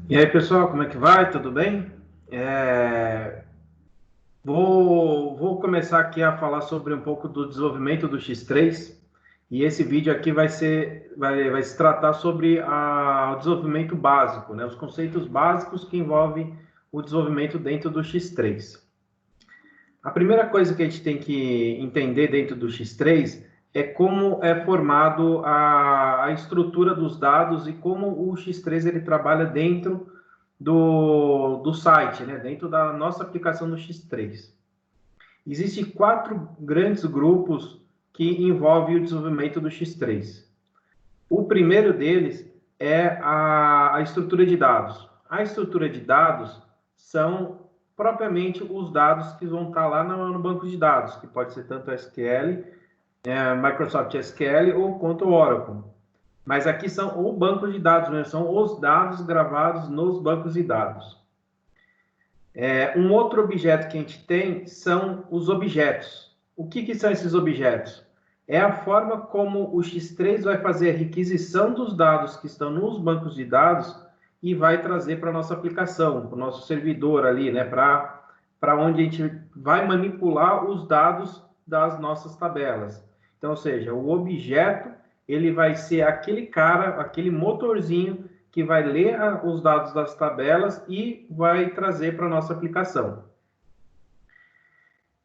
E aí, pessoal, como é que vai? Tudo bem? É, vou começar aqui a falar sobre um pouco do desenvolvimento do X3, e esse vídeo aqui vai se tratar sobre o desenvolvimento básico, né? Os conceitos básicos que envolvem o desenvolvimento dentro do X3. A primeira coisa que a gente tem que entender dentro do X3 é como é formado a estrutura dos dados e como o X3 ele trabalha dentro do site, né? Dentro da nossa aplicação no X3. Existem quatro grandes grupos que envolvem o desenvolvimento do X3. O primeiro deles é a estrutura de dados. A estrutura de dados são propriamente os dados que vão estar lá no banco de dados, que pode ser tanto SQL, Microsoft SQL ou quanto Oracle. Mas aqui são o banco de dados, né? São os dados gravados nos bancos de dados. Um outro objeto que a gente tem são os objetos. O que são esses objetos? É a forma como o X3 vai fazer a requisição dos dados que estão nos bancos de dados e vai trazer para a nossa aplicação, para o nosso servidor ali, né? Para onde a gente vai manipular os dados das nossas tabelas. Então, ou seja, o objeto ele vai ser aquele cara, aquele motorzinho que vai ler os dados das tabelas e vai trazer para a nossa aplicação.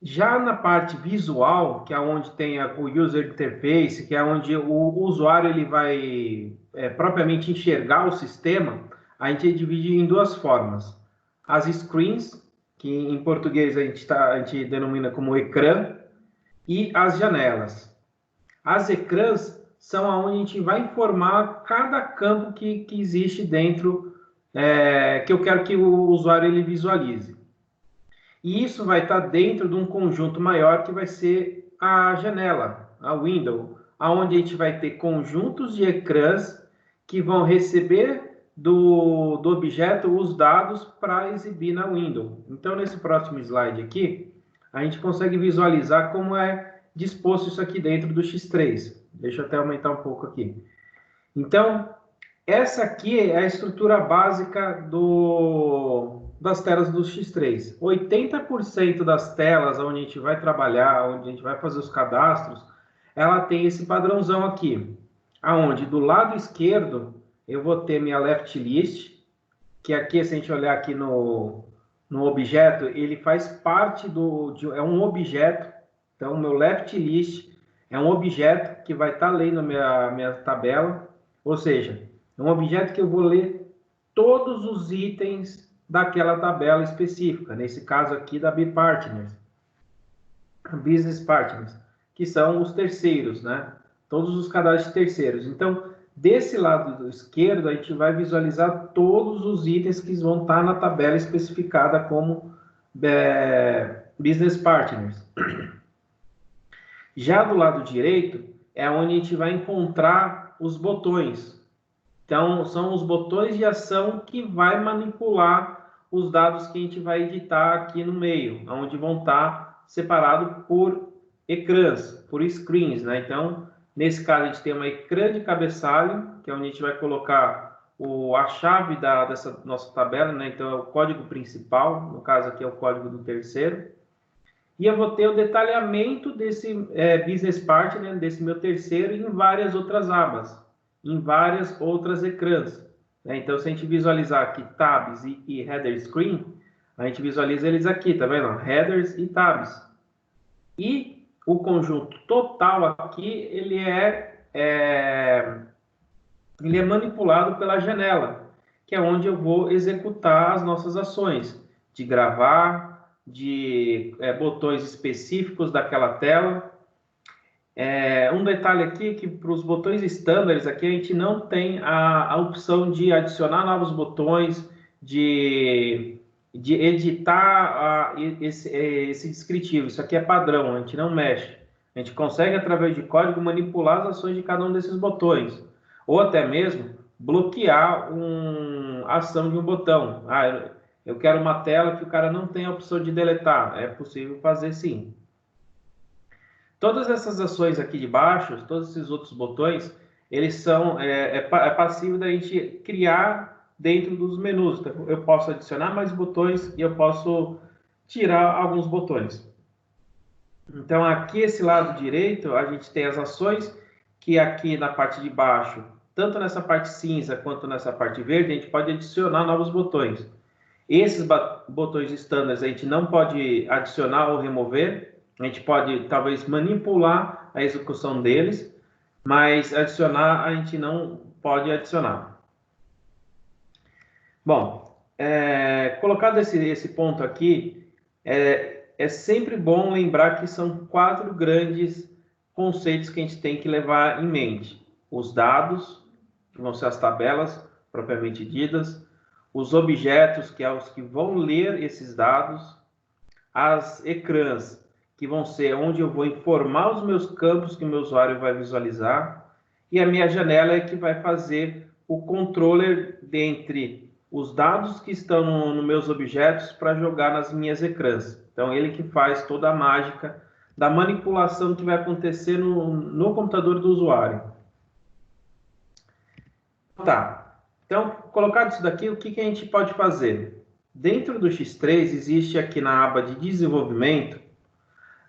Já na parte visual, que é onde tem o user interface, que é onde o usuário ele vai propriamente enxergar o sistema, a gente divide em duas formas. As screens, que em português a gente denomina como ecrã, e as janelas. As ecrãs são onde a gente vai informar cada campo que existe dentro, que eu quero que o usuário ele visualize. E isso vai estar dentro de um conjunto maior que vai ser a janela, a window, aonde a gente vai ter conjuntos de ecrãs que vão receber do objeto os dados para exibir na window. Então, nesse próximo slide aqui, a gente consegue visualizar como é disposto isso aqui dentro do X3. Deixa eu até aumentar um pouco aqui. Então, essa aqui é a estrutura básica das telas do X3. 80% das telas onde a gente vai trabalhar, onde a gente vai fazer os cadastros, ela tem esse padrãozão aqui, aonde do lado esquerdo eu vou ter minha left list, que aqui, se a gente olhar aqui no objeto, ele faz parte é um objeto. Então, meu left list é um objeto que vai estar lendo minha tabela, ou seja, é um objeto que eu vou ler todos os itens daquela tabela específica, nesse caso aqui da B-Partners, Business Partners, que são os terceiros, né? Todos os cadastros terceiros. Então, desse lado esquerdo, a gente vai visualizar todos os itens que vão estar na tabela especificada como Business Partners. Já do lado direito, é onde a gente vai encontrar os botões. Então, são os botões de ação que vai manipular os dados que a gente vai editar aqui no meio, onde vão estar separados por ecrãs, por screens, né? Então, nesse caso, a gente tem uma ecrã de cabeçalho, que é onde a gente vai colocar a chave dessa nossa tabela, né? Então, é o código principal, no caso aqui é o código do terceiro. E eu vou ter o detalhamento desse business partner, desse meu terceiro, em várias outras abas, em várias outras ecrãs. Né? Então, se a gente visualizar aqui tabs e header screen, a gente visualiza eles aqui, tá vendo? Headers e tabs. E o conjunto total aqui, ele é manipulado pela janela, que é onde eu vou executar as nossas ações de gravar, de botões específicos daquela tela. Um detalhe aqui que para os botões standards aqui a gente não tem a opção de adicionar novos botões, de editar esse descritivo. Isso aqui é padrão, a gente não mexe. A gente consegue, através de código, manipular as ações de cada um desses botões. Ou até mesmo bloquear a ação de um botão. Eu quero uma tela que o cara não tem a opção de deletar. É possível fazer sim. Todas essas ações aqui de baixo, todos esses outros botões, eles são passível da gente criar dentro dos menus. Então, eu posso adicionar mais botões e eu posso tirar alguns botões. Então, aqui esse lado direito, a gente tem as ações, que aqui na parte de baixo, tanto nessa parte cinza quanto nessa parte verde, a gente pode adicionar novos botões. Esses botões standards a gente não pode adicionar ou remover, a gente pode talvez manipular a execução deles, mas adicionar a gente não pode adicionar. Bom, colocado esse ponto aqui, é sempre bom lembrar que são 4 grandes conceitos que a gente tem que levar em mente. Os dados, que vão ser as tabelas propriamente ditas, os objetos, que é os que vão ler esses dados, as ecrãs, que vão ser onde eu vou informar os meus campos que o meu usuário vai visualizar, e a minha janela é que vai fazer o controller dentre os dados que estão nos meus objetos para jogar nas minhas ecrãs. Então, ele que faz toda a mágica da manipulação que vai acontecer no computador do usuário. Tá. Então, colocado isso daqui, o que a gente pode fazer? Dentro do X3, existe aqui na aba de desenvolvimento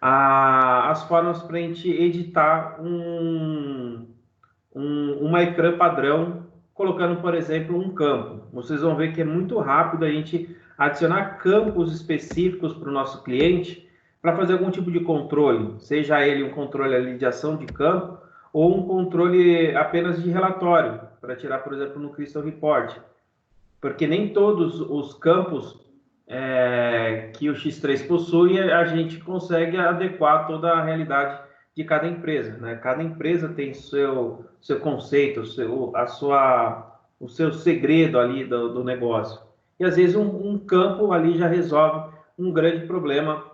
as formas para a gente editar uma ecrã padrão, colocando, por exemplo, um campo. Vocês vão ver que é muito rápido a gente adicionar campos específicos para o nosso cliente para fazer algum tipo de controle, seja ele um controle ali de ação de campo ou um controle apenas de relatório, para tirar, por exemplo, no Crystal Report. Porque nem todos os campos que o X3 possui, a gente consegue adequar toda a realidade de cada empresa, né? Cada empresa tem seu conceito, o seu segredo ali do negócio. E às vezes um campo ali já resolve um grande problema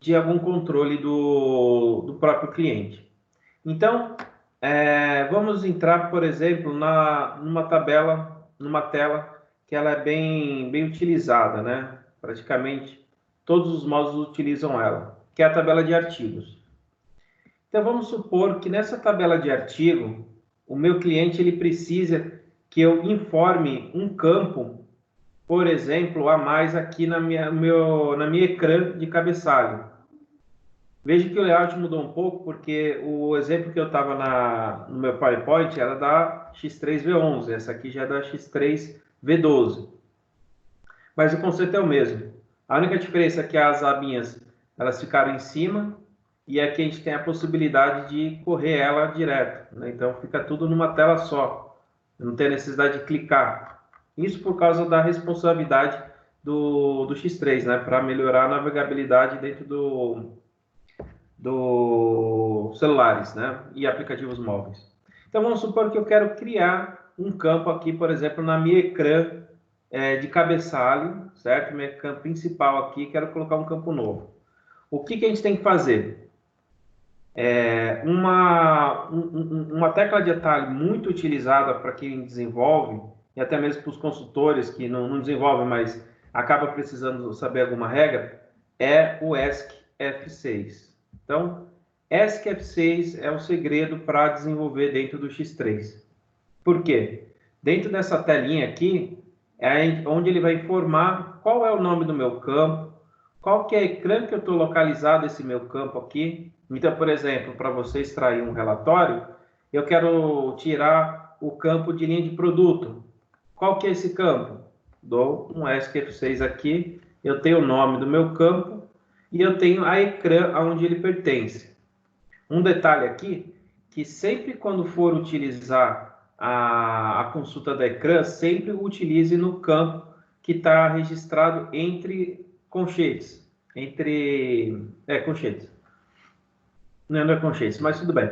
de algum controle do próprio cliente. Então, vamos entrar, por exemplo, numa tela que ela é bem utilizada, né? Praticamente todos os módulos utilizam ela, que é a tabela de artigos. Então, vamos supor que nessa tabela de artigo, o meu cliente ele precisa que eu informe um campo, por exemplo, a mais aqui na minha ecrã de cabeçalho. Veja que o layout mudou um pouco, porque o exemplo que eu estava no meu PowerPoint era da X3V11, essa aqui já é da X3V12. Mas o conceito é o mesmo. A única diferença é que as abinhas elas ficaram em cima e aqui a gente tem a possibilidade de correr ela direto, né? Então fica tudo numa tela só, não tem necessidade de clicar. Isso por causa da responsabilidade do X3, né? Para melhorar a navegabilidade dentro dos celulares, né? E aplicativos móveis. Então vamos supor que eu quero criar um campo aqui, por exemplo, na minha ecrã de cabeçalho, certo? Minha ecrã principal aqui, quero colocar um campo novo. O que a gente tem que fazer? Uma tecla de atalho muito utilizada para quem desenvolve, e até mesmo para os consultores que não desenvolvem, mas acaba precisando saber alguma regra, é o ESC F6. Então, ESC F6 é o segredo para desenvolver dentro do X3. Por quê? Dentro dessa telinha aqui, é onde ele vai informar qual é o nome do meu campo, qual que é a ecrã que eu estou localizado esse meu campo aqui. Então, por exemplo, para você extrair um relatório, eu quero tirar o campo de linha de produto. Qual que é esse campo? Dou um ESC F6 aqui, eu tenho o nome do meu campo e eu tenho a ecrã aonde ele pertence. Um detalhe aqui, que sempre quando for utilizar a consulta da ecrã, sempre utilize no campo que está registrado entre colchetes. Colchetes. Não é colchetes, mas tudo bem.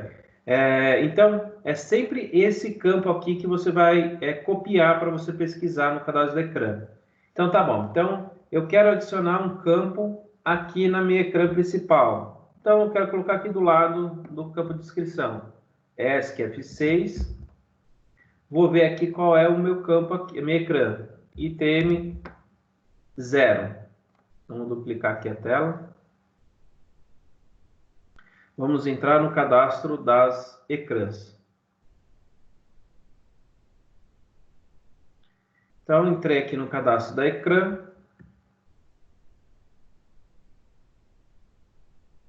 Então, é sempre esse campo aqui que você vai copiar para você pesquisar no cadastro da ecrã. Então, tá bom. Então, eu quero adicionar um campo aqui na minha ecrã principal. Então, eu quero colocar aqui do lado do campo de descrição. ESC F6. Vou ver aqui qual é o meu campo aqui, a minha ecrã. ITM 0. Vamos duplicar aqui a tela. Vamos entrar no cadastro das ecrãs. Então, entrei aqui no cadastro da Ecrã.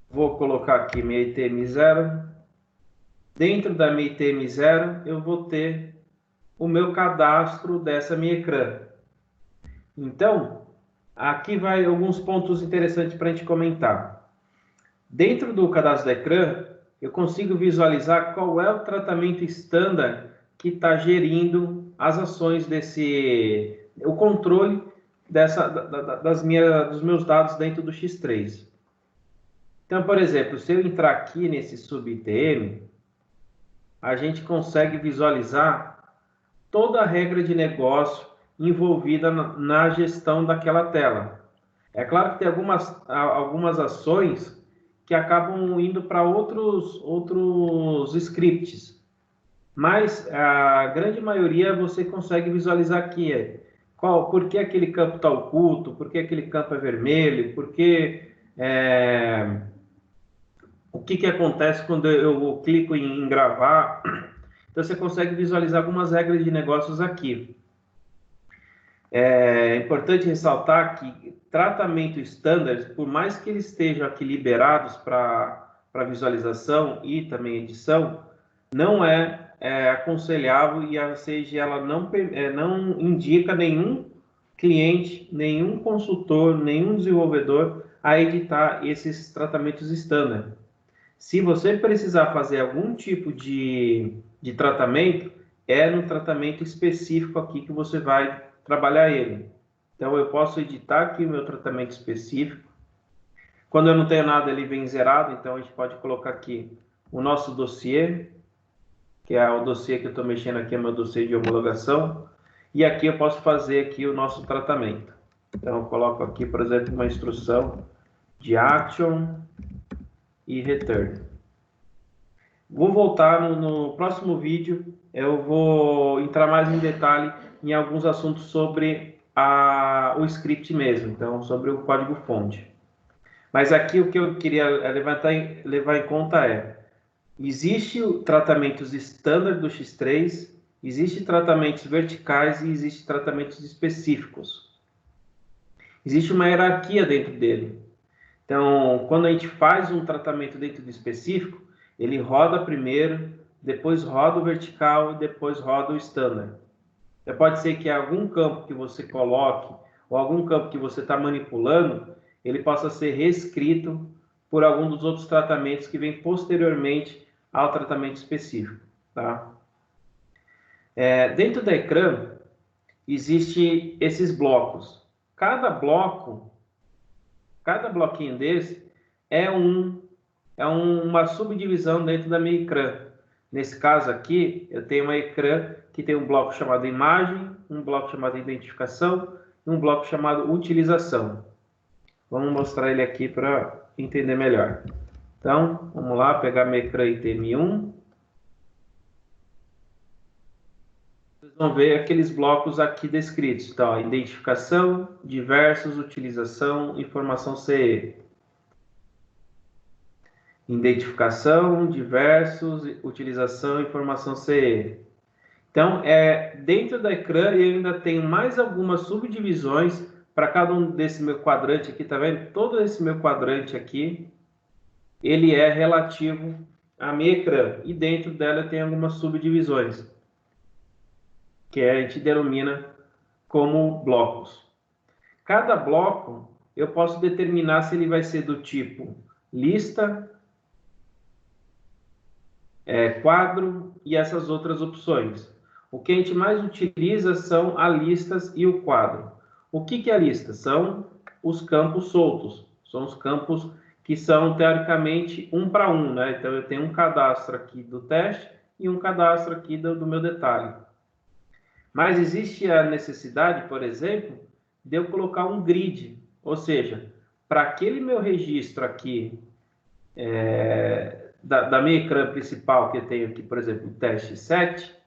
Vou colocar aqui minha ITM0. Dentro da minha ITM0, eu vou ter o meu cadastro dessa minha Ecrã. Então, aqui vai alguns pontos interessantes para a gente comentar. Dentro do cadastro da Ecrã, eu consigo visualizar qual é o tratamento standard que está gerindo as ações o controle dos meus dados dentro do X3. Então, por exemplo, se eu entrar aqui nesse sub-ITM, a gente consegue visualizar toda a regra de negócio envolvida na gestão daquela tela. É claro que tem algumas ações que acabam indo para outros scripts, mas a grande maioria você consegue visualizar aqui. Por que aquele campo está oculto, por que aquele campo é vermelho, o que acontece quando eu clico em gravar. Então, você consegue visualizar algumas regras de negócios aqui. É importante ressaltar que tratamento standard, por mais que eles estejam aqui liberados para visualização e também edição, não é aconselhável e a CG ela não indica nenhum cliente, nenhum consultor, nenhum desenvolvedor a editar esses tratamentos standard. Se você precisar fazer algum tipo de tratamento, é no tratamento específico aqui que você vai trabalhar ele. Então, eu posso editar aqui o meu tratamento específico. Quando eu não tenho nada, ele vem zerado, então a gente pode colocar aqui o nosso dossiê, que é o dossiê que eu estou mexendo aqui, é o meu dossiê de homologação. E aqui eu posso fazer aqui o nosso tratamento. Então, eu coloco aqui, por exemplo, uma instrução de action e return. Vou voltar no próximo vídeo, eu vou entrar mais em detalhe em alguns assuntos sobre o script mesmo, então sobre o código-fonte. Mas aqui o que eu queria levar em conta existe tratamentos standard do X3, existe tratamentos verticais e existe tratamentos específicos. Existe uma hierarquia dentro dele. Então, quando a gente faz um tratamento dentro do específico, ele roda primeiro, depois roda o vertical e depois roda o standard. Então, pode ser que algum campo que você coloque ou algum campo que você está manipulando, ele possa ser reescrito por algum dos outros tratamentos que vem posteriormente ao tratamento específico. Tá? Dentro da Ecrã, existem esses blocos. Cada bloquinho desse é uma subdivisão dentro da minha Ecrã. Nesse caso aqui, eu tenho uma Ecrã que tem um bloco chamado imagem, um bloco chamado identificação e um bloco chamado utilização. Vamos mostrar ele aqui para entender melhor. Então, vamos lá, pegar minha Ecrã ITM1. Vocês vão ver aqueles blocos aqui descritos. Então, identificação, diversos, utilização, informação CE. Identificação, diversos, utilização, informação CE. Então, dentro da Ecrã, eu ainda tenho mais algumas subdivisões para cada um desse meu quadrante aqui, tá vendo? Todo esse meu quadrante aqui, ele é relativo à minha Ecrã. E dentro dela tem algumas subdivisões, que a gente denomina como blocos. Cada bloco, eu posso determinar se ele vai ser do tipo lista, quadro e essas outras opções. O que a gente mais utiliza são as listas e o quadro. O que é a lista? São os campos soltos. São os campos que são, teoricamente, um para um, né? Então, eu tenho um cadastro aqui do teste e um cadastro aqui do meu detalhe. Mas existe a necessidade, por exemplo, de eu colocar um grid. Ou seja, para aquele meu registro aqui, da minha Ecrã principal, que eu tenho aqui, por exemplo, o teste 7,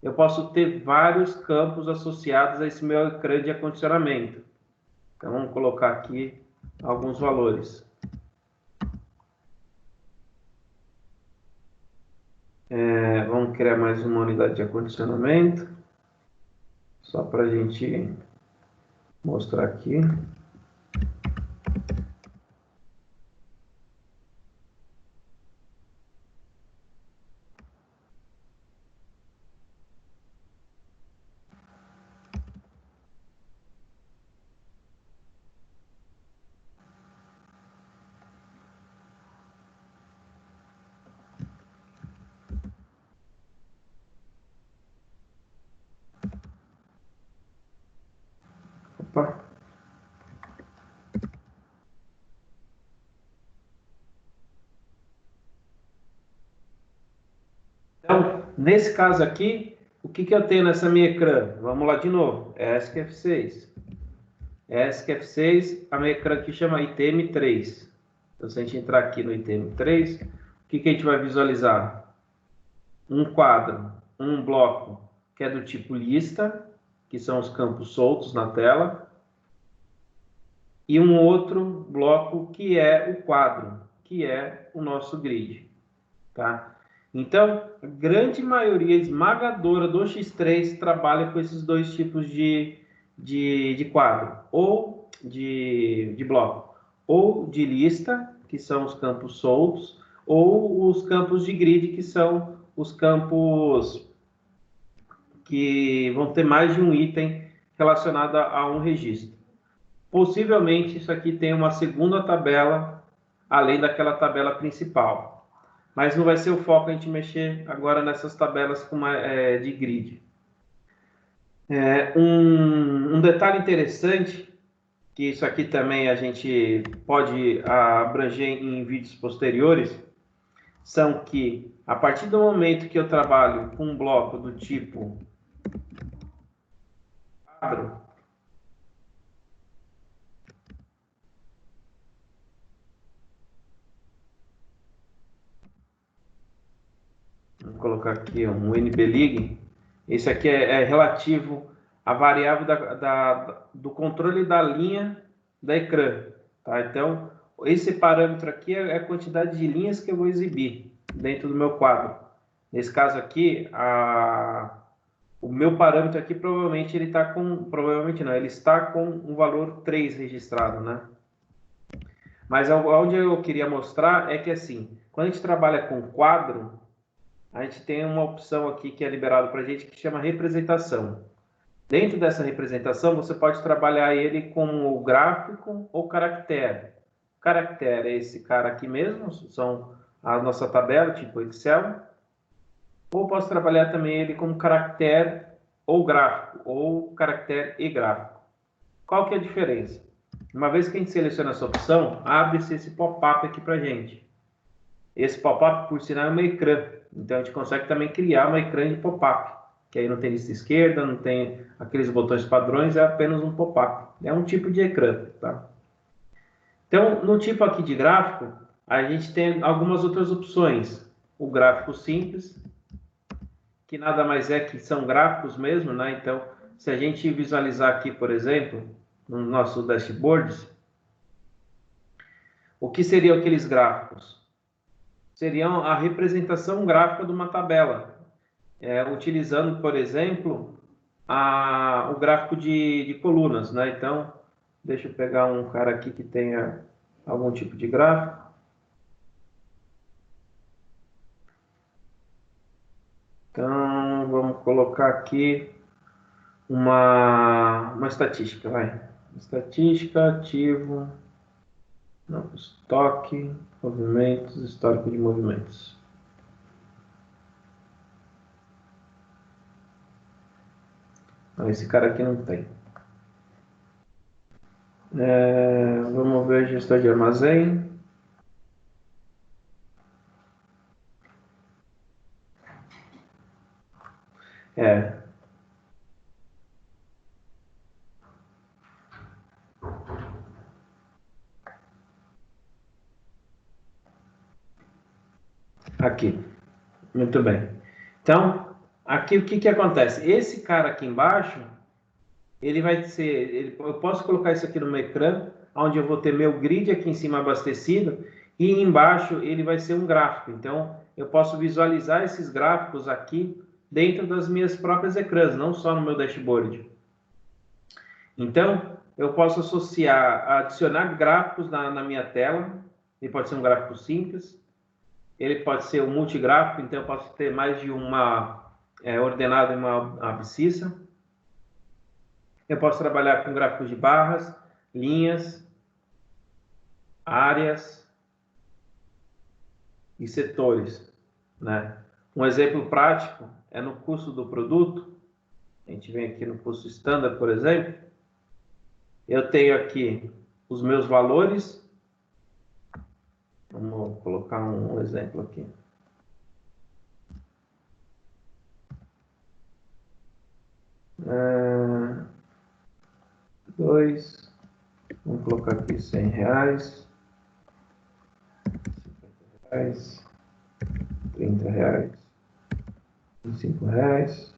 eu posso ter vários campos associados a esse meu Ecrã de acondicionamento. Então, vamos colocar aqui alguns valores. Vamos criar mais uma unidade de acondicionamento. Só para a gente mostrar aqui. Opa. Então, nesse caso aqui, o que eu tenho nessa minha ecrã? Vamos lá de novo. ESC-F6. ESC-F6, a minha ecrã aqui chama ITM3. Então, se a gente entrar aqui no ITM3, o que a gente vai visualizar? Um quadro, um bloco que é do tipo lista, que são os campos soltos na tela, e um outro bloco que é o quadro, que é o nosso grid, tá? Então, a grande maioria esmagadora do X3 trabalha com esses dois tipos de quadro, ou de bloco, ou de lista, que são os campos soltos, ou os campos de grid, que são os campos que vão ter mais de um item relacionado a um registro. Possivelmente isso aqui tem uma segunda tabela, além daquela tabela principal. Mas não vai ser o foco a gente mexer agora nessas tabelas de grid. Um detalhe interessante, que isso aqui também a gente pode abranger em vídeos posteriores, são que a partir do momento que eu trabalho com um bloco do tipo quadro, vou colocar aqui um NBLIG. Esse aqui é relativo à variável do controle da linha da ecrã. Tá? Então, esse parâmetro aqui é a quantidade de linhas que eu vou exibir dentro do meu quadro. Nesse caso aqui, o meu parâmetro aqui provavelmente ele está com... Provavelmente não, ele está com um valor 3 registrado, né? Mas onde eu queria mostrar é que, assim, quando a gente trabalha com quadro, a gente tem uma opção aqui que é liberado para a gente que chama representação. Dentro dessa representação, você pode trabalhar ele como gráfico ou caractere. Caractere é esse cara aqui mesmo, são a nossa tabela, tipo Excel. Ou posso trabalhar também ele como caractere ou gráfico, ou caractere e gráfico. Qual que é a diferença? Uma vez que a gente seleciona essa opção, abre-se esse pop-up aqui para a gente. Esse pop-up, por sinal, é uma ecrã. Então, a gente consegue também criar uma ecrã de pop-up, que aí não tem lista esquerda, não tem aqueles botões padrões, é apenas um pop-up. É um tipo de ecrã, tá? Então, no tipo aqui de gráfico, a gente tem algumas outras opções. O gráfico simples, que nada mais é que são gráficos mesmo, né? Então, se a gente visualizar aqui, por exemplo, no nosso dashboards, o que seriam aqueles gráficos? Seriam a representação gráfica de uma tabela, utilizando, por exemplo, o gráfico de colunas, né? Então, deixa eu pegar um cara aqui que tenha algum tipo de gráfico. Então, vamos colocar aqui uma estatística, vai. Estatística, ativo, não, estoque, movimentos, histórico de movimentos. Não, esse cara aqui não tem. Vamos ver a gestão de armazém. Aqui. Muito bem. Então, aqui o que acontece? Esse cara aqui embaixo, ele vai ser... eu posso colocar isso aqui no meu ecrã, onde eu vou ter meu grid aqui em cima abastecido, e embaixo ele vai ser um gráfico. Então, eu posso visualizar esses gráficos aqui dentro das minhas próprias ecrãs, não só no meu dashboard. Então, eu posso adicionar gráficos na minha tela. Ele pode ser um gráfico simples, ele pode ser um multigráfico, então eu posso ter mais de uma ordenada em uma abscissa. Eu posso trabalhar com gráficos de barras, linhas, áreas e setores, né? Um exemplo prático é no custo do produto. A gente vem aqui no custo standard, por exemplo. Eu tenho aqui os meus valores. Vamos colocar um exemplo aqui. Vamos colocar aqui R$100, R$50, R$30, R$25.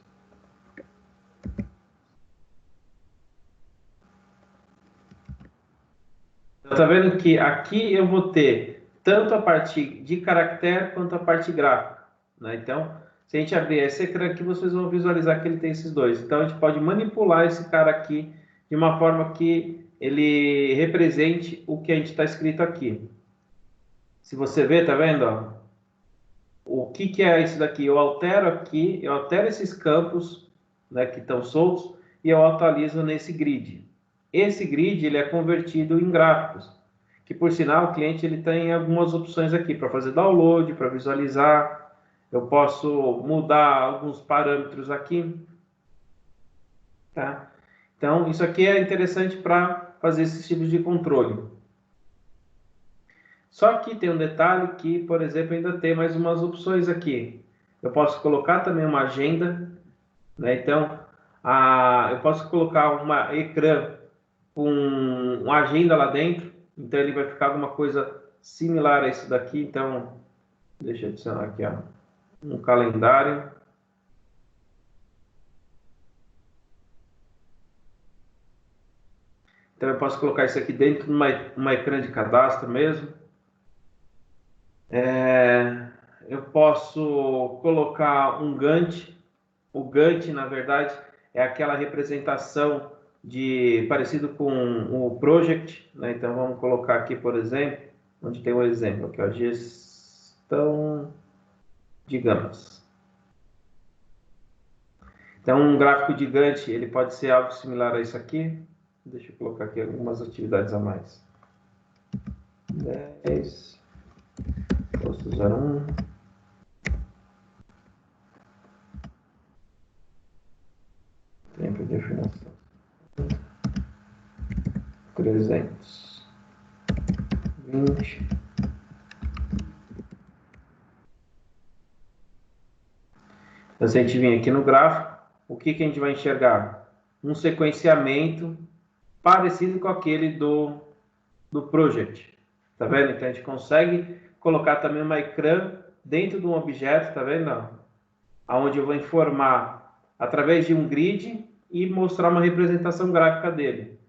Tá vendo que aqui eu vou ter tanto a parte de caractere quanto a parte gráfica, né? Então, se a gente abrir esse ecrã aqui, vocês vão visualizar que ele tem esses dois. Então, a gente pode manipular esse cara aqui de uma forma que ele represente o que a gente está escrito aqui. Se você ver, tá vendo? Ó, o que é isso daqui? Eu altero aqui, eu altero esses campos, né, que estão soltos e eu atualizo nesse grid. Esse grid ele é convertido em gráficos, que por sinal o cliente ele tem algumas opções aqui para fazer download, para visualizar. Eu posso mudar alguns parâmetros aqui, tá? Então isso aqui é interessante para fazer esses tipos de controle. Só que tem um detalhe que, por exemplo, ainda tem mais umas opções aqui. Eu posso colocar também uma agenda, né? Então, eu posso colocar uma ecrã com uma agenda lá dentro. Então, ele vai ficar alguma coisa similar a isso daqui. Então, deixa eu adicionar aqui, ó, um calendário. Então, eu posso colocar isso aqui dentro de uma ecrã de cadastro mesmo. Eu posso colocar um Gantt. O Gantt, na verdade, é aquela representação parecido com o Project, né? Então, vamos colocar aqui, por exemplo, onde tem um exemplo aqui, ó, gestão de gamas. Então, um gráfico de Gantt, ele pode ser algo similar a isso aqui. Deixa eu colocar aqui algumas atividades a mais. 10, posso usar 1. Tempo de afinação. 320. Então, se a gente vir aqui no gráfico, o que a gente vai enxergar? Um sequenciamento parecido com aquele do Project. Tá vendo? Então, a gente consegue colocar também uma ecrã dentro de um objeto, tá vendo? Onde eu vou informar através de um grid e mostrar uma representação gráfica dele.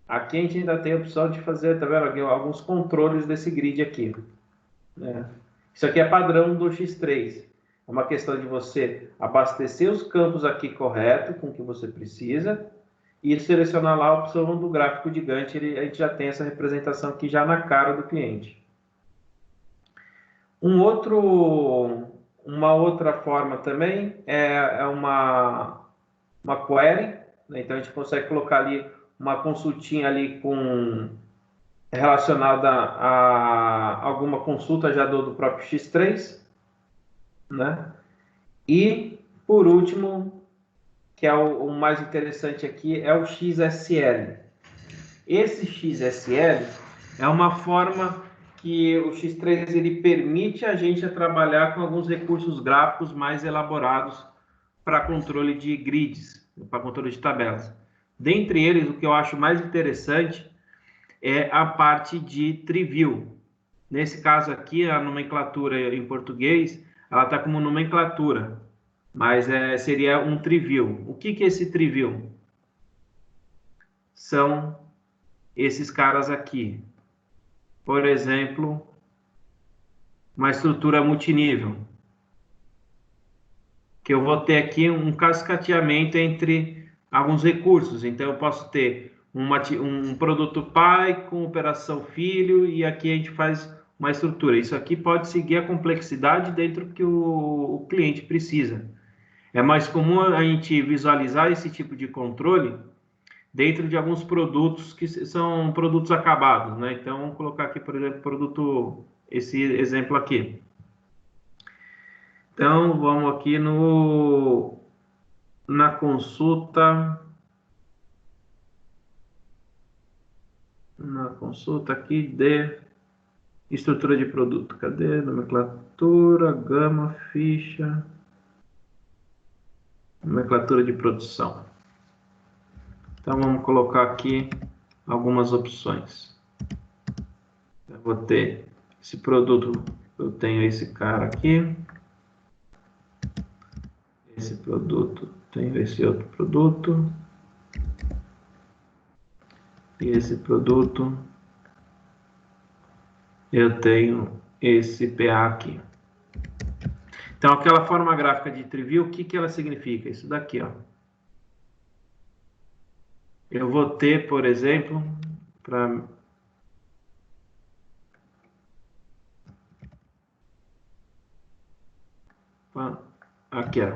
Aqui a gente ainda tem a opção de fazer, tá vendo? Alguns controles desse grid aqui, né? Isso aqui é padrão do X3. É uma questão de você abastecer os campos aqui correto com o que você precisa e selecionar lá a opção do gráfico de Gantt. A gente já tem essa representação aqui já na cara do cliente. Uma outra forma também é uma query, né? Então a gente consegue colocar ali uma consultinha ali relacionada a alguma consulta já do próprio X3, né? E por último, que é o mais interessante aqui, é o XSL. Esse XSL é uma forma que o X3 ele permite a gente trabalhar com alguns recursos gráficos mais elaborados para controle de grids, para controle de tabelas. Dentre eles, o que eu acho mais interessante é a parte de Triview. Nesse caso aqui, a nomenclatura em português, ela está como nomenclatura, mas seria um Triview. O que é esse Triview? São esses caras aqui. Por exemplo, uma estrutura multinível, que eu vou ter aqui um cascateamento entre alguns recursos. Então, eu posso ter um produto pai com operação filho, e aqui a gente faz uma estrutura. Isso aqui pode seguir a complexidade dentro do que o cliente precisa. É mais comum a gente visualizar esse tipo de controle dentro de alguns produtos que são produtos acabados, né? Então, vamos colocar aqui, por exemplo, esse exemplo aqui. Então, vamos aqui na consulta aqui de estrutura de produto. Cadê? Nomenclatura, gama, ficha, nomenclatura de produção. Então, vamos colocar aqui algumas opções. Eu vou ter esse produto, eu tenho esse cara aqui. Esse produto, tenho esse outro produto. E esse produto, eu tenho esse PA aqui. Então, aquela forma gráfica de tree view, o que ela significa? Isso daqui, ó. Eu vou ter, por exemplo, aqui, ó.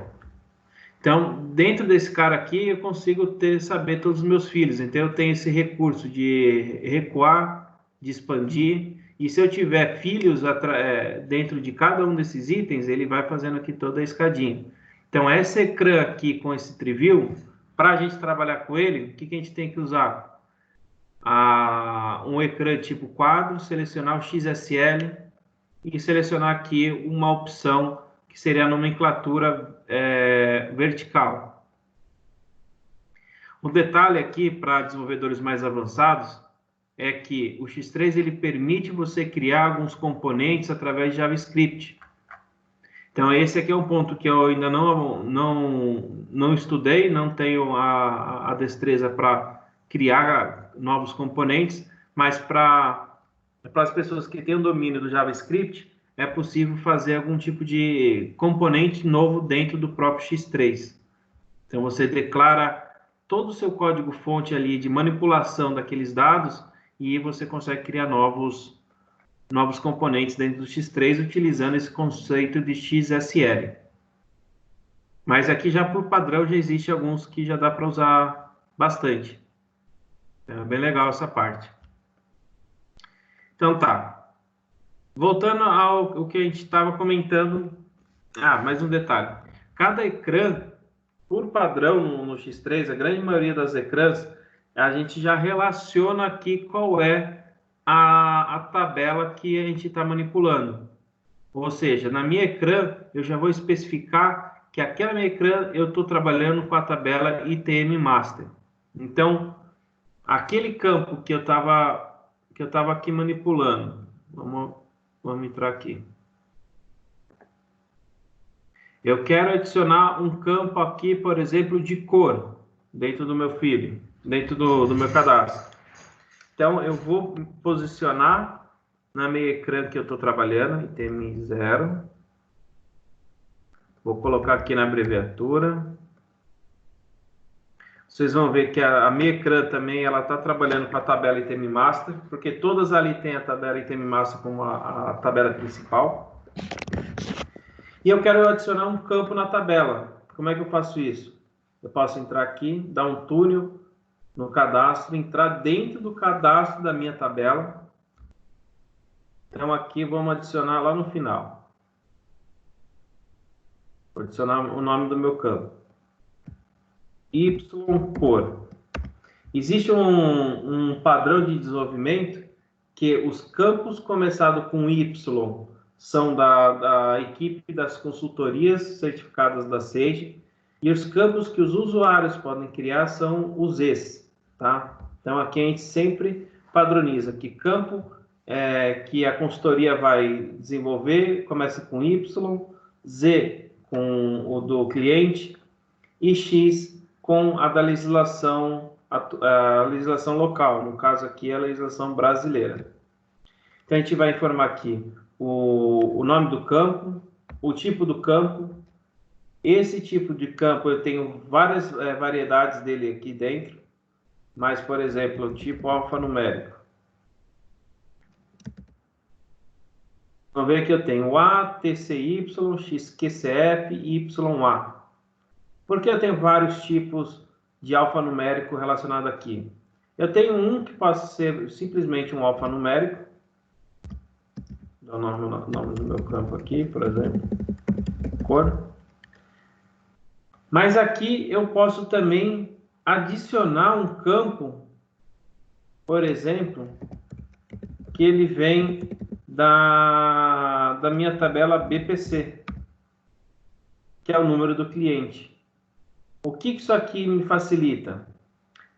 Então, dentro desse cara aqui, eu consigo saber todos os meus filhos. Então, eu tenho esse recurso de recuar, de expandir. E se eu tiver filhos dentro de cada um desses itens, ele vai fazendo aqui toda a escadinha. Então, esse ecrã aqui com esse tree view, para a gente trabalhar com ele, o que a gente tem que usar? Um ecrã tipo quadro, selecionar o XSL e selecionar aqui uma opção que seria a nomenclatura vertical. Um detalhe aqui para desenvolvedores mais avançados é que o X3 ele permite você criar alguns componentes através de JavaScript. Então, esse aqui é um ponto que eu ainda não estudei, não tenho a destreza para criar novos componentes, mas para as pessoas que têm o domínio do JavaScript, é possível fazer algum tipo de componente novo dentro do próprio X3. Então, você declara todo o seu código-fonte ali de manipulação daqueles dados e você consegue criar novos componentes dentro do X3 utilizando esse conceito de XSL. Mas aqui já por padrão já existe alguns que já dá para usar bastante. É bem legal essa parte. Então tá. Voltando ao que a gente estava comentando. Mais um detalhe. Cada ecrã, por padrão no X3, a grande maioria das ecrãs, a gente já relaciona aqui qual é a tabela que a gente está manipulando. Ou seja, na minha ecrã, eu já vou especificar que aquela minha ecrã eu estou trabalhando com a tabela ITM Master. Então, aquele campo que eu estava aqui manipulando, vamos entrar aqui. Eu quero adicionar um campo aqui, por exemplo, de cor, dentro do meu filho, dentro do meu cadastro. Então, eu vou posicionar na minha ecrã que eu estou trabalhando, item 0. Vou colocar aqui na abreviatura. Vocês vão ver que a minha ecrã também ela está trabalhando com a tabela item master, porque todas ali tem a tabela item master como a tabela principal. E eu quero adicionar um campo na tabela. Como é que eu faço isso? Eu posso entrar aqui, dar um túnel no cadastro, entrar dentro do cadastro da minha tabela. Então aqui vamos adicionar lá no final. Vou adicionar o nome do meu campo. Y cor. Existe um padrão de desenvolvimento que os campos começados com Y são da equipe das consultorias certificadas da Sage, e os campos que os usuários podem criar são os Zs, tá? Então aqui a gente sempre padroniza que campo que a consultoria vai desenvolver começa com Y, Z com o do cliente e X com a da legislação, a legislação local, no caso aqui é a legislação brasileira. Então a gente vai informar aqui o nome do campo, o tipo do campo, Esse tipo de campo eu tenho várias variedades dele aqui dentro, mas, por exemplo, o tipo alfanumérico. Vamos ver que eu tenho A, TCY, XQCF e YA. Por que eu tenho vários tipos de alfanumérico relacionado aqui? Eu tenho um que pode ser simplesmente um alfanumérico. Dá o nome do meu campo aqui, por exemplo. Cor. Mas aqui eu posso também adicionar um campo, por exemplo, que ele vem da minha tabela BPC, que é o número do cliente. O que isso aqui me facilita?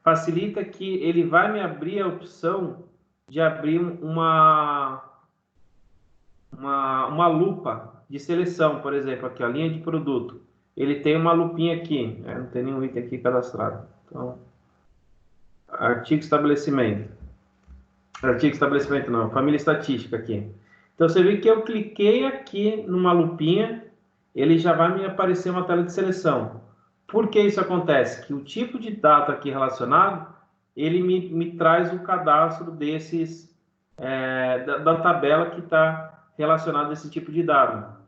Facilita que ele vai me abrir a opção de abrir uma lupa de seleção, por exemplo, aqui, a linha de produto. Ele tem uma lupinha aqui, né? Não tem nenhum item aqui cadastrado. Então, artigo estabelecimento. Artigo estabelecimento não, família estatística aqui. Então, você vê que eu cliquei aqui numa lupinha, ele já vai me aparecer uma tela de seleção. Por que isso acontece? Que o tipo de dado aqui relacionado, ele me traz o cadastro desses, da tabela que está relacionada a esse tipo de dado.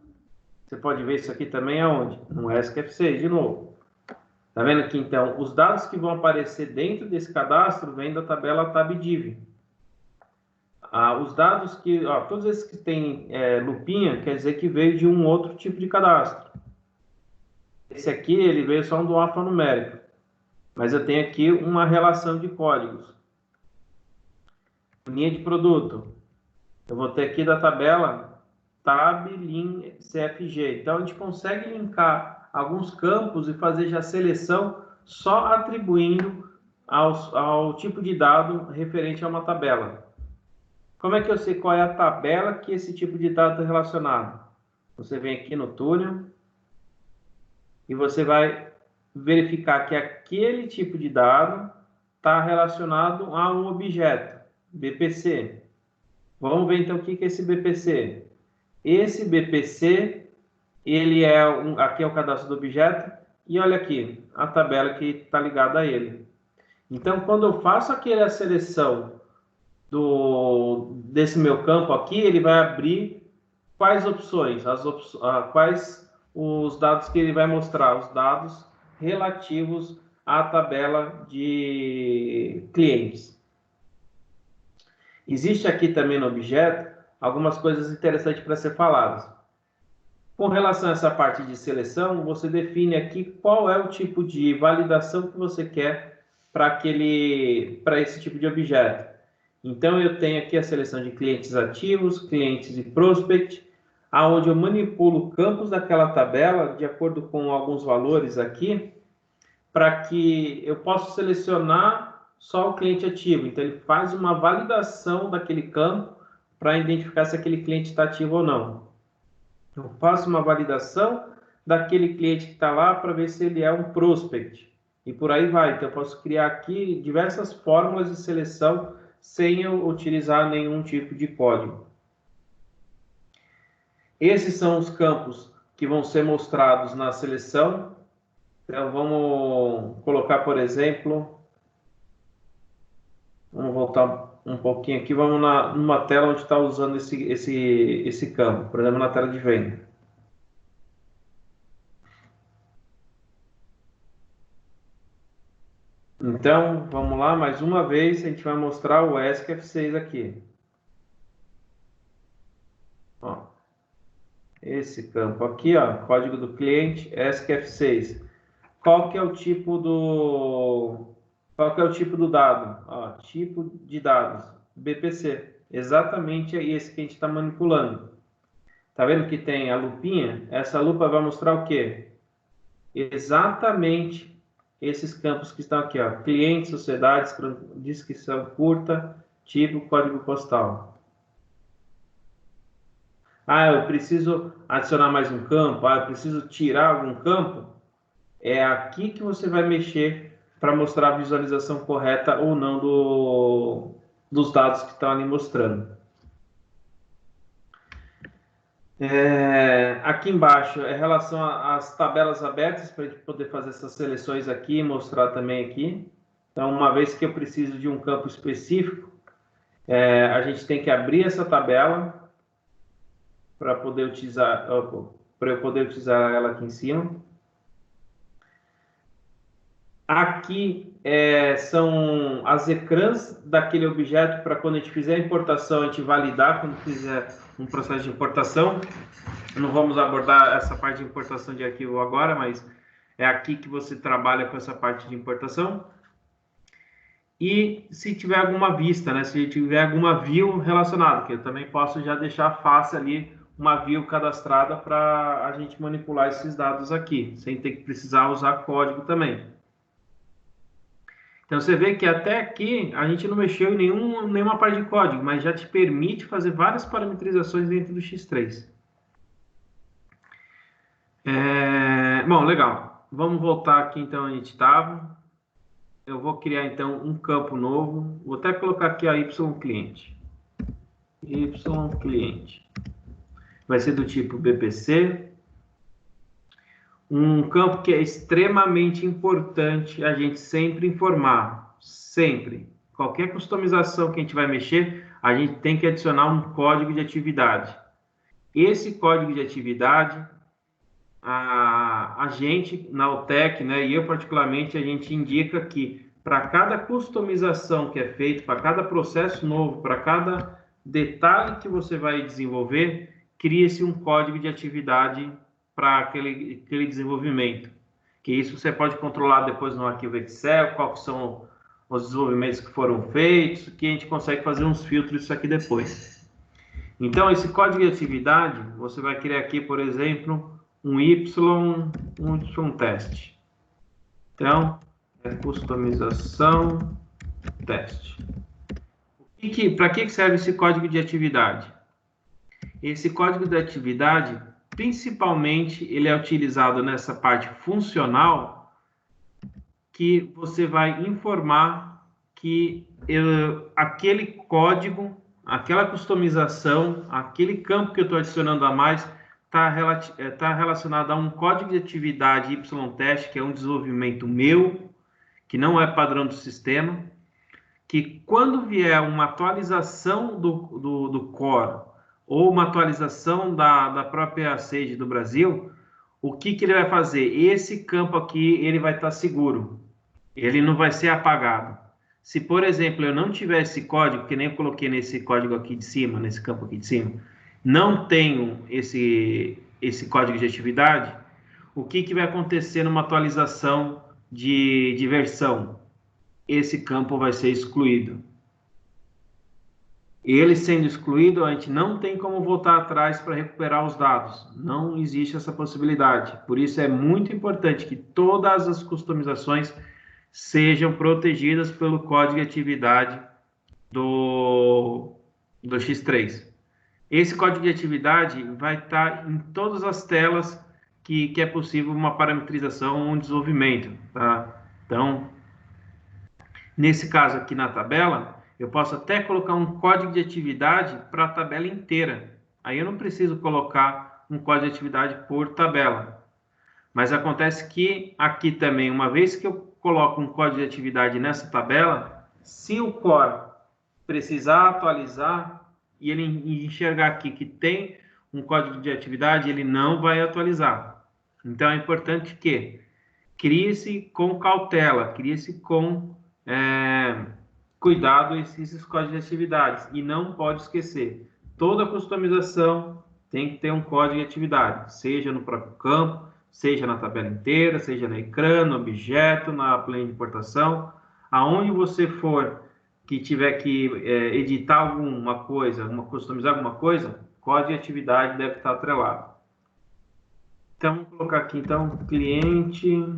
Você pode ver isso aqui também aonde? No SQFC, de novo. Tá vendo aqui, então, os dados que vão aparecer dentro desse cadastro vêm da tabela TabDiv. Os dados que, todos esses que têm lupinha, quer dizer que veio de um outro tipo de cadastro. Esse aqui, ele veio só do alfanumérico. Mas eu tenho aqui uma relação de códigos. Linha de produto. Eu vou ter aqui da tabela tab, lin, cfg. Então, a gente consegue linkar alguns campos e fazer já seleção só atribuindo ao tipo de dado referente a uma tabela. Como é que eu sei qual é a tabela que esse tipo de dado está relacionado? Você vem aqui no túnel e você vai verificar que aquele tipo de dado está relacionado a um objeto, BPC. Vamos ver então o que é esse BPC. Esse BPC, ele aqui é o cadastro do objeto, e olha aqui, a tabela que está ligada a ele. Então, quando eu faço a seleção desse meu campo aqui, ele vai abrir quais opções, quais os dados que ele vai mostrar, os dados relativos à tabela de clientes. Existe aqui também no objeto algumas coisas interessantes para ser faladas. Com relação a essa parte de seleção, você define aqui qual é o tipo de validação que você quer para esse tipo de objeto. Então, eu tenho aqui a seleção de clientes ativos, clientes e prospect, aonde eu manipulo campos daquela tabela de acordo com alguns valores aqui, para que eu possa selecionar só o cliente ativo. Então, ele faz uma validação daquele campo para identificar se aquele cliente está ativo ou não. Eu faço uma validação daquele cliente que está lá para ver se ele é um prospect. E por aí vai. Então, eu posso criar aqui diversas fórmulas de seleção sem eu utilizar nenhum tipo de código. Esses são os campos que vão ser mostrados na seleção. Então, vamos colocar, por exemplo, vamos voltar um pouquinho aqui, vamos numa tela onde está usando esse campo, por exemplo, na tela de venda. Então, vamos lá, mais uma vez, a gente vai mostrar o ESC-F6 aqui. Ó, esse campo aqui, ó, código do cliente, ESC-F6. Qual que é o tipo do dado? Ó, tipo de dados, BPC. Exatamente é esse que a gente está manipulando. Tá vendo que tem a lupinha? Essa lupa vai mostrar o quê? Exatamente esses campos que estão aqui, ó. Cliente, sociedades, descrição curta, tipo, código postal. Eu preciso adicionar mais um campo. Eu preciso tirar algum campo. É aqui que você vai mexer para mostrar a visualização correta ou não dos dados que estão ali mostrando. Aqui embaixo é relação às tabelas abertas, para a gente poder fazer essas seleções aqui e mostrar também aqui. Então, uma vez que eu preciso de um campo específico, a gente tem que abrir essa tabela para poder utilizar, para eu poder utilizar ela aqui em cima. Aqui são as ecrãs daquele objeto para quando a gente fizer a importação, a gente validar quando fizer um processo de importação. Não vamos abordar essa parte de importação de arquivo agora, mas é aqui que você trabalha com essa parte de importação. E se tiver alguma vista, né? Se tiver alguma view relacionada, que eu também posso já deixar a face ali, uma view cadastrada para a gente manipular esses dados aqui, sem ter que precisar usar código também. Então, você vê que até aqui a gente não mexeu em nenhuma parte de código, mas já te permite fazer várias parametrizações dentro do X3. Bom, legal. Vamos voltar aqui, então, onde a gente estava. Eu vou criar, então, um campo novo. Vou até colocar aqui a Y-cliente. Y-cliente. Vai ser do tipo BPC. Um campo que é extremamente importante a gente sempre informar. Sempre. Qualquer customização que a gente vai mexer, a gente tem que adicionar um código de atividade. Esse código de atividade, a gente, na Altec, né, e eu particularmente, a gente indica que para cada customização que é feita, para cada processo novo, para cada detalhe que você vai desenvolver, cria-se um código de atividade para aquele desenvolvimento. Que isso você pode controlar depois no arquivo Excel, quais são os desenvolvimentos que foram feitos, que a gente consegue fazer uns filtros isso aqui depois. Então, esse código de atividade, você vai criar aqui, por exemplo, um Y teste. Então, customização teste. Para que serve esse código de atividade? Esse código de atividade, principalmente, ele é utilizado nessa parte funcional, que você vai informar que aquele código, aquela customização, aquele campo que eu estou adicionando a mais, está relacionado a um código de atividade Y-teste, que é um desenvolvimento meu, que não é padrão do sistema, que quando vier uma atualização do core, ou uma atualização da própria Sage do Brasil, o que ele vai fazer? Esse campo aqui, ele vai estar seguro. Ele não vai ser apagado. Se, por exemplo, eu não tiver esse código, que nem eu coloquei nesse código aqui de cima, nesse campo aqui de cima, não tenho esse código de atividade, o que vai acontecer numa atualização de versão? Esse campo vai ser excluído. Ele sendo excluído, a gente não tem como voltar atrás para recuperar os dados. Não existe essa possibilidade. Por isso é muito importante que todas as customizações sejam protegidas pelo código de atividade do X3. Esse código de atividade vai estar em todas as telas que é possível uma parametrização ou um desenvolvimento. Tá? Então, nesse caso aqui na tabela, eu posso até colocar um código de atividade para a tabela inteira. Aí eu não preciso colocar um código de atividade por tabela. Mas acontece que aqui também, uma vez que eu coloco um código de atividade nessa tabela, se o core precisar atualizar e ele enxergar aqui que tem um código de atividade, ele não vai atualizar. Então é importante que crie-se com cautela, crie-se com cuidado esses códigos de atividades. E não pode esquecer, toda customização tem que ter um código de atividade, seja no próprio campo, seja na tabela inteira, seja no ecrã, no objeto, na plane de importação, aonde você for que tiver que editar alguma coisa, customizar alguma coisa, código de atividade deve estar atrelado. Então, vamos colocar aqui, então, cliente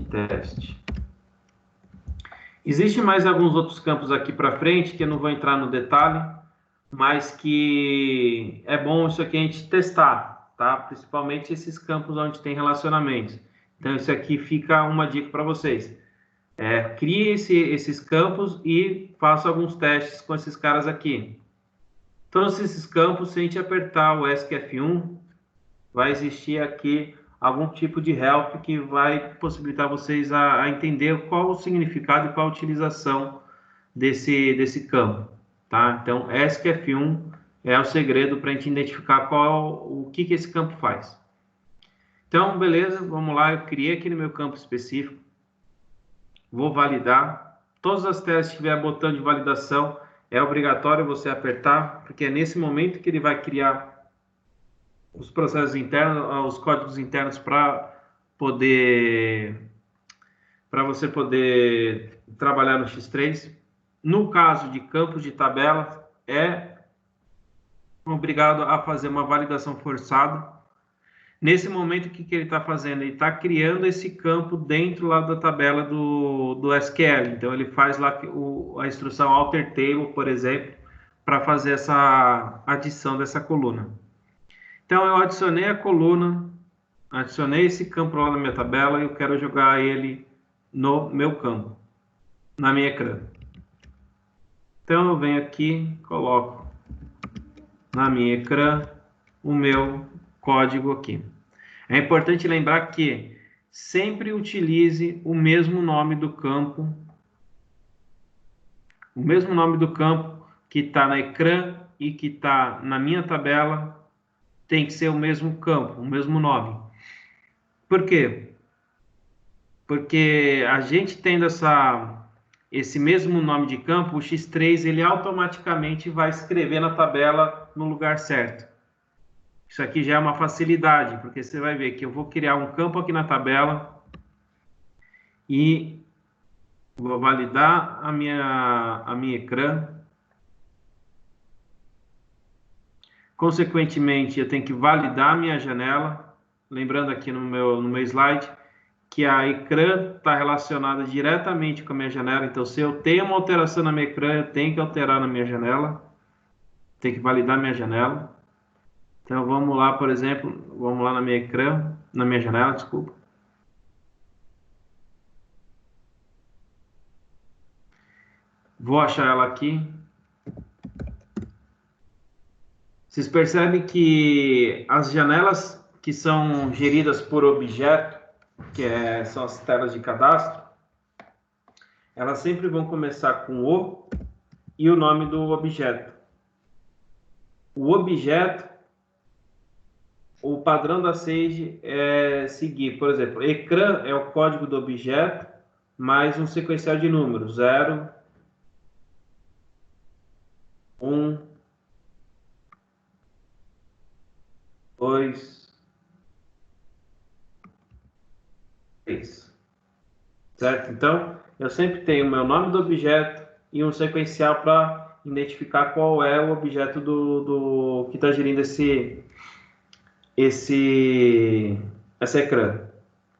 teste. Existem mais alguns outros campos aqui para frente, que eu não vou entrar no detalhe, mas que é bom isso aqui a gente testar, tá? Principalmente esses campos onde tem relacionamentos. Então, isso aqui fica uma dica para vocês. Crie esses campos e faça alguns testes com esses caras aqui. Todos esses campos, se a gente apertar o ESC F1, vai existir aqui algum tipo de help que vai possibilitar vocês a entender qual o significado e qual a utilização desse campo, tá? Então, ESC F1 é o segredo para a gente identificar o que esse campo faz. Então, beleza, vamos lá, eu criei aqui no meu campo específico, vou validar. Todas as telas que tiver botão de validação, é obrigatório você apertar, porque é nesse momento que ele vai criar os processos internos, os códigos internos para você poder trabalhar no X3. No caso de campos de tabela, é obrigado a fazer uma validação forçada. Nesse momento, o que ele está fazendo? Ele está criando esse campo dentro lá da tabela do SQL. Então, ele faz lá a instrução alter table, por exemplo, para fazer essa adição dessa coluna. Então, eu adicionei a coluna, adicionei esse campo lá na minha tabela e eu quero jogar ele no meu campo, na minha ecrã. Então, eu venho aqui, coloco na minha ecrã o meu código aqui. É importante lembrar que sempre utilize o mesmo nome do campo, que está na ecrã e que está na minha tabela, tem que ser o mesmo campo, o mesmo nome. Por quê? Porque a gente tendo esse mesmo nome de campo, o X3 ele automaticamente vai escrever na tabela no lugar certo. Isso aqui já é uma facilidade, porque você vai ver que eu vou criar um campo aqui na tabela e vou validar a minha ecrã. Consequentemente, eu tenho que validar a minha janela. Lembrando aqui no meu slide que a ecrã está relacionada diretamente com a minha janela. Então, se eu tenho uma alteração na minha ecrã, eu tenho que alterar na minha janela. Tenho que validar minha janela. Então, vamos lá, por exemplo, vamos lá na minha ecrã, na minha janela, desculpa. Vou achar ela aqui. Vocês percebem que as janelas que são geridas por objeto, são as telas de cadastro, elas sempre vão começar com o e o nome do objeto. O objeto, o padrão da Sage é seguir, por exemplo, ecrã é o código do objeto, mais um sequencial de números, 0, 1, 2, 3. Certo? Então, eu sempre tenho o meu nome do objeto e um sequencial para identificar qual é o objeto que está gerindo essa ecrã.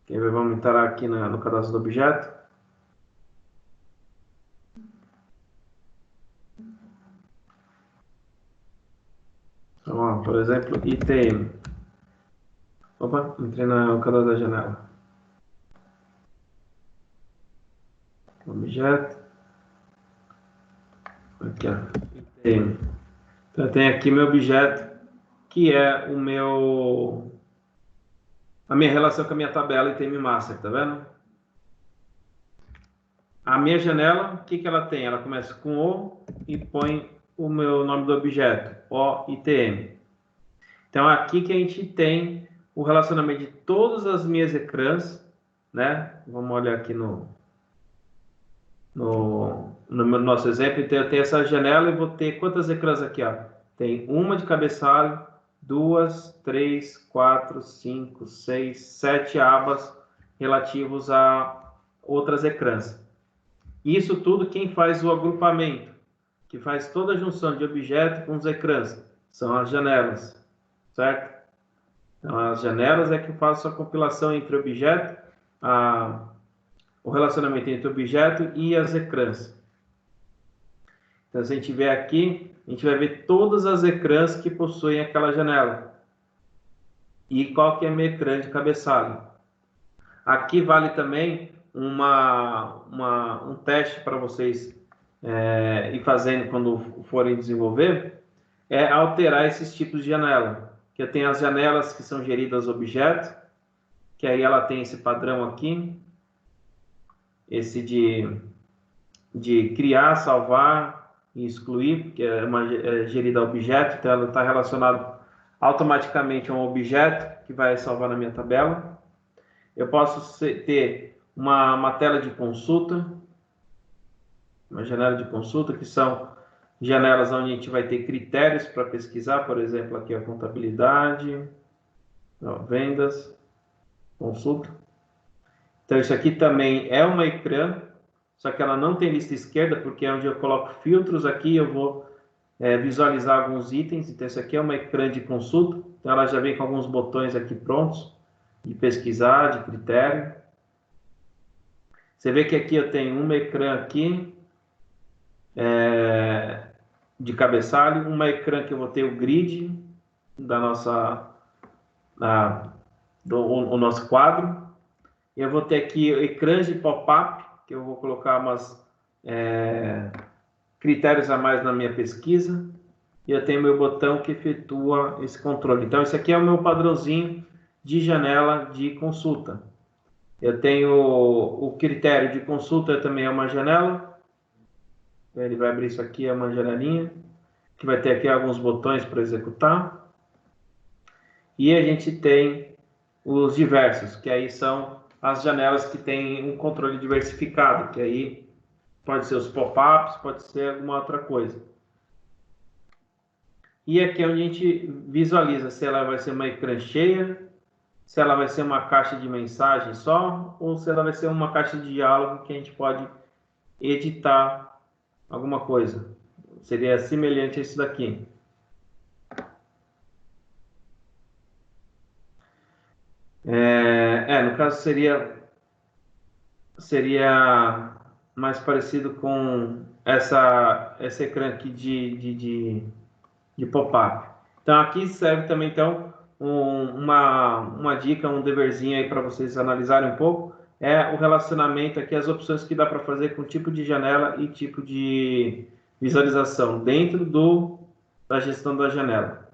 Vamos entrar aqui no cadastro do objeto. Então, ó, por exemplo, item. Opa, entrei no cadastro da janela. Objeto. Aqui, ó. Item. Então, eu tenho aqui meu objeto, que é a minha relação com a minha tabela item master, tá vendo? A minha janela, o que ela tem? Ela começa com O e põe o meu nome do objeto, OITM. Então, aqui que a gente tem o relacionamento de todas as minhas ecrãs, né? Vamos olhar aqui no nosso exemplo. Então, eu tenho essa janela e vou ter quantas ecrãs aqui? Ó? Tem uma de cabeçalho, 2, 3, 4, 5, 6, 7 abas relativos a outras ecrãs. Isso tudo quem faz o agrupamento, que faz toda a junção de objeto com os ecrãs, são as janelas, certo? Então, as janelas é que fazem a compilação entre objeto, o relacionamento entre objeto e as ecrãs. Então, se a gente ver aqui, a gente vai ver todas as ecrãs que possuem aquela janela. E qual que é a minha ecrã de cabeçalho. Aqui vale também um teste para vocês ir fazendo quando forem desenvolver. é alterar esses tipos de janela. Que eu tenho as janelas que são geridas objeto, que aí ela tem esse padrão aqui, esse de criar, salvar e excluir, que é uma gerida objeto, então ela está relacionada automaticamente a um objeto que vai salvar na minha tabela. Eu posso ter uma tela de consulta, uma janela de consulta, que são janelas onde a gente vai ter critérios para pesquisar, por exemplo, aqui a contabilidade, vendas, consulta. Então, isso aqui também é uma ecrã, só que ela não tem lista esquerda, porque é onde eu coloco filtros aqui, eu vou visualizar alguns itens. Então, isso aqui é uma ecrã de consulta, então ela já vem com alguns botões aqui prontos, de pesquisar, de critério. Você vê que aqui eu tenho uma ecrã aqui, de cabeçalho, uma ecrã que eu vou ter o grid da nossa, o nosso quadro. Eu vou ter aqui ecrãs de pop-up, que eu vou colocar umas critérios a mais na minha pesquisa. E eu tenho meu botão que efetua esse controle. Então, esse aqui é o meu padrãozinho de janela de consulta. Eu tenho o critério de consulta, também é uma janela. Ele vai abrir isso aqui, é uma janelinha, que vai ter aqui alguns botões para executar. E a gente tem os diversos, que aí são as janelas que têm um controle diversificado, que aí pode ser os pop-ups, pode ser alguma outra coisa. E aqui é onde a gente visualiza se ela vai ser uma ecrã cheia, se ela vai ser uma caixa de mensagem só, ou se ela vai ser uma caixa de diálogo que a gente pode editar alguma coisa. Seria semelhante a isso daqui. No caso seria mais parecido com esse ecrã aqui de pop-up. Então aqui serve também então uma dica, um deverzinho aí para vocês analisarem um pouco, é o relacionamento aqui, as opções que dá para fazer com tipo de janela e tipo de visualização dentro da gestão da janela.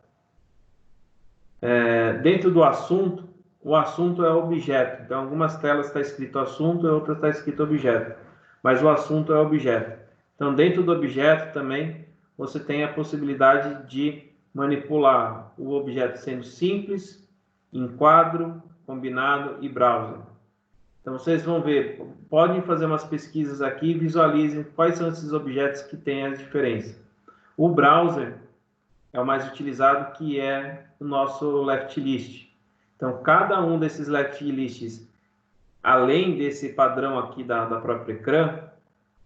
Dentro do assunto, o assunto é objeto. Então, algumas telas está escrito assunto e outras está escrito objeto. Mas o assunto é objeto. Então, dentro do objeto também, você tem a possibilidade de manipular o objeto sendo simples, em quadro, combinado e browser. Então, vocês vão ver, podem fazer umas pesquisas aqui e visualizem quais são esses objetos que têm as diferenças. O browser é o mais utilizado, que é o nosso left list. Então, cada um desses left lists, além desse padrão aqui da própria ecrã,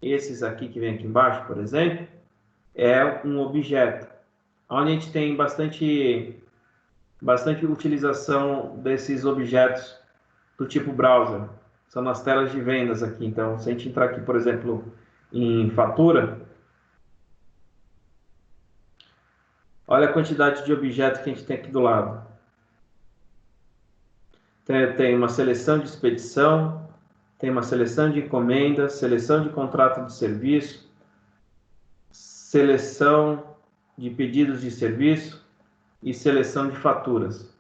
esses aqui que vem aqui embaixo, por exemplo, é um objeto, onde a gente tem bastante utilização desses objetos do tipo browser. São nas telas de vendas aqui. Então, se a gente entrar aqui, por exemplo, em fatura, olha a quantidade de objetos que a gente tem aqui do lado. Tem uma seleção de expedição, tem uma seleção de encomendas, seleção de contrato de serviço, seleção de pedidos de serviço e seleção de faturas.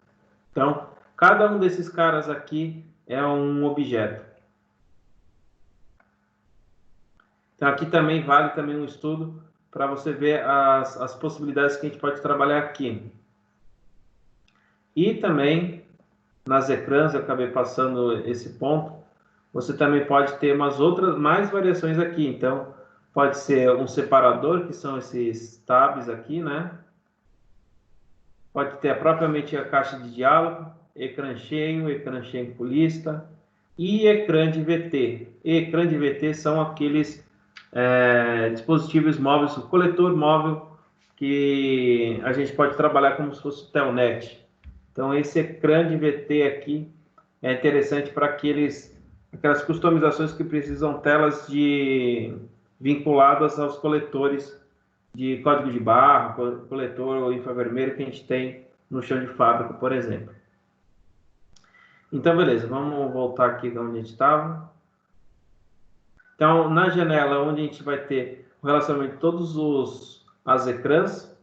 Então, cada um desses caras aqui é um objeto. Então, aqui também vale também um estudo para você ver as possibilidades que a gente pode trabalhar aqui. E também, nas ecrãs, eu acabei passando esse ponto, você também pode ter mais variações aqui. Então, pode ser um separador, que são esses tabs aqui, né? Pode ter propriamente a caixa de diálogo, ecrã cheio com lista e ecrã de VT. Ecrã de VT são aqueles dispositivos móveis, o coletor móvel, que a gente pode trabalhar como se fosse o Telnet. Então, esse ecrã de VT aqui é interessante para aquelas customizações que precisam telas vinculadas aos coletores de código de barra, coletor infravermelho que a gente tem no chão de fábrica, por exemplo. Então, beleza, vamos voltar aqui de onde a gente estava. Então, na janela onde a gente vai ter o relacionamento de todos as ecrãs,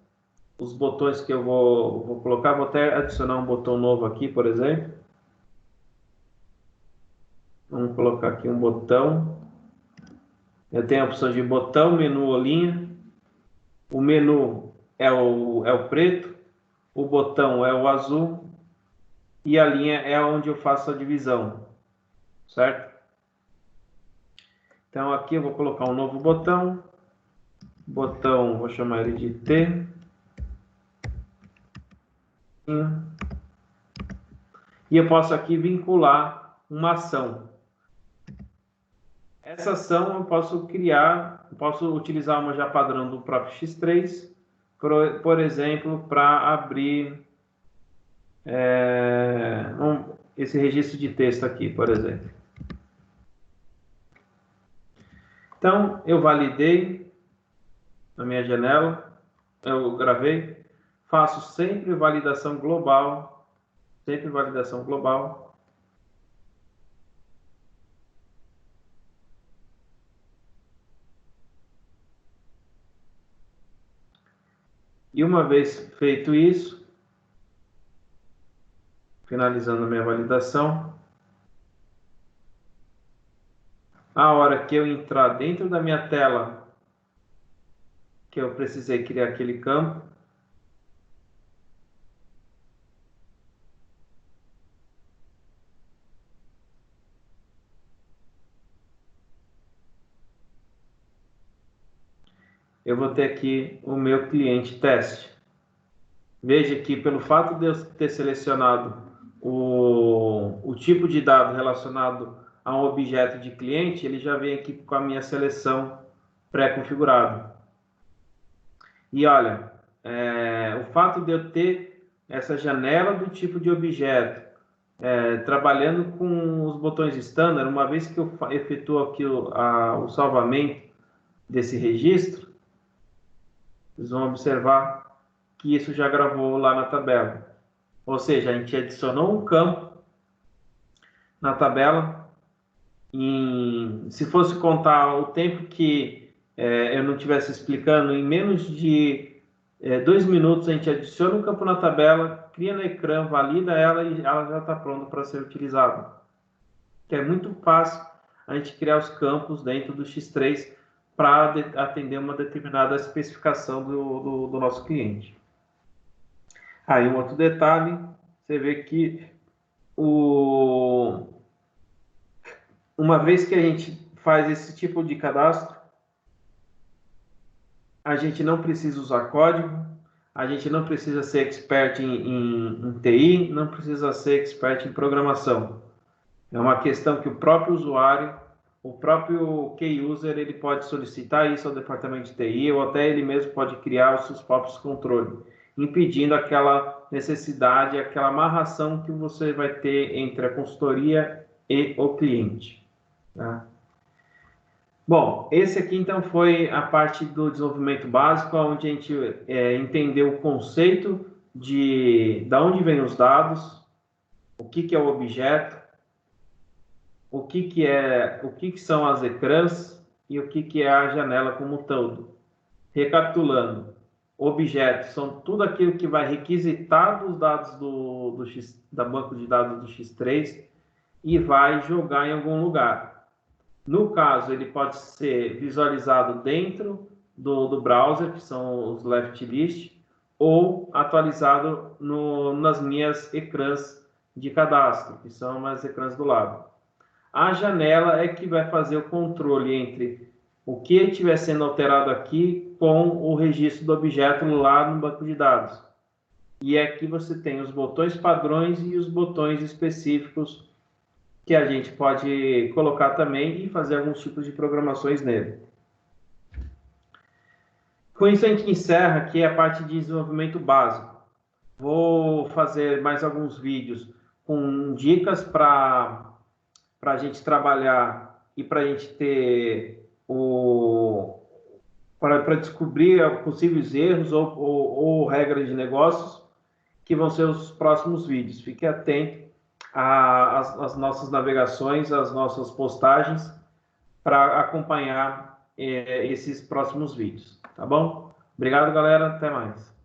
os botões que eu vou colocar. Vou até adicionar um botão novo aqui, por exemplo. Vamos colocar aqui um botão. Eu tenho a opção de botão, menu ou linha. O menu é o preto, o botão é o azul e a linha é onde eu faço a divisão, certo? Então aqui eu vou colocar um novo botão. Botão, vou chamar ele de T. E eu posso aqui vincular uma ação. Essa ação eu posso criar, posso utilizar uma já padrão do próprio X3, por exemplo, para abrir esse registro de texto aqui, por exemplo. Então, eu validei na minha janela, eu gravei, faço sempre validação global, sempre validação global. E uma vez feito isso, finalizando a minha validação, a hora que eu entrar dentro da minha tela, que eu precisei criar aquele campo, eu vou ter aqui o meu cliente teste. Veja que pelo fato de eu ter selecionado o tipo de dado relacionado a um objeto de cliente, ele já vem aqui com a minha seleção pré-configurada. E olha, o fato de eu ter essa janela do tipo de objeto, trabalhando com os botões standard, uma vez que eu efetuo aqui o salvamento desse registro, vocês vão observar que isso já gravou lá na tabela. Ou seja, a gente adicionou um campo na tabela. Se fosse contar o tempo que eu não estivesse explicando, em menos de 2 minutos a gente adiciona um campo na tabela, cria no ecrã, valida ela e ela já está pronta para ser utilizada. Que é muito fácil a gente criar os campos dentro do X3 para atender uma determinada especificação do nosso cliente. Aí um outro detalhe, você vê que uma vez que a gente faz esse tipo de cadastro, a gente não precisa usar código, a gente não precisa ser expert em TI, não precisa ser expert em programação. É uma questão que o próprio usuário, o próprio key user, ele pode solicitar isso ao departamento de TI ou até ele mesmo pode criar os seus próprios controles, impedindo aquela necessidade, aquela amarração que você vai ter entre a consultoria e o cliente. Tá? Bom, esse aqui então foi a parte do desenvolvimento básico, onde a gente entendeu o conceito de onde vêm os dados, o que é o objeto, o que são as ecrãs e o que é a janela como um todo. Recapitulando, objetos são tudo aquilo que vai requisitar dos dados da banco de dados do X3 e vai jogar em algum lugar. No caso, ele pode ser visualizado dentro do browser, que são os left list, ou atualizado nas minhas ecrãs de cadastro, que são as ecrãs do lado. A janela é que vai fazer o controle entre o que estiver sendo alterado aqui com o registro do objeto lá no banco de dados. E aqui você tem os botões padrões e os botões específicos que a gente pode colocar também e fazer alguns tipos de programações nele. Com isso a gente encerra aqui a parte de desenvolvimento básico. Vou fazer mais alguns vídeos com dicas para a gente trabalhar e para a gente ter para descobrir possíveis erros ou regras de negócios, que vão ser os próximos vídeos. Fique atento às nossas navegações, às nossas postagens, para acompanhar esses próximos vídeos, tá bom? Obrigado, galera. Até mais.